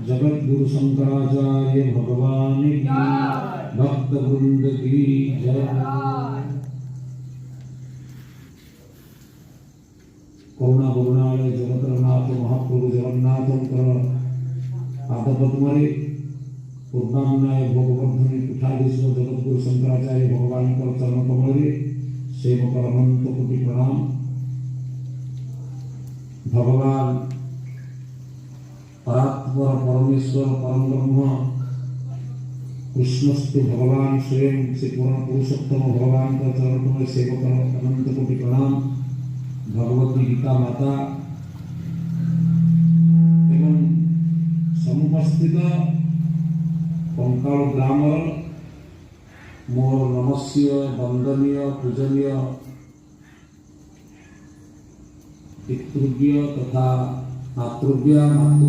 जगत गुरु शंकराचार्य भगवान की, भक्त वृंद की जय। करुणा गुरुनालय जगतनाथ महाप्रभु जगन्नाथंकर पादपद्मरे पूर्णान्नाय भोगवर्धनी पीठाधीश्वर जगतगुरु शंकराचार्य भगवान चरण कमल सेवक अनंत कोटि प्रणाम। भगवान परात्पर परमेश्वर परम ब्रह्म कृष्णस्तु भगवान स्वयं से पूर्ण पुरुषोत्तम भगवान का चरण कमल सेवक अनंत कोटि प्रणाम। भगवती गीता माता एवं समुपस्थित कंकाल ग्राम मोर नमस्य वंदनीय पूजनीय पितृव्य तथा मातृव्य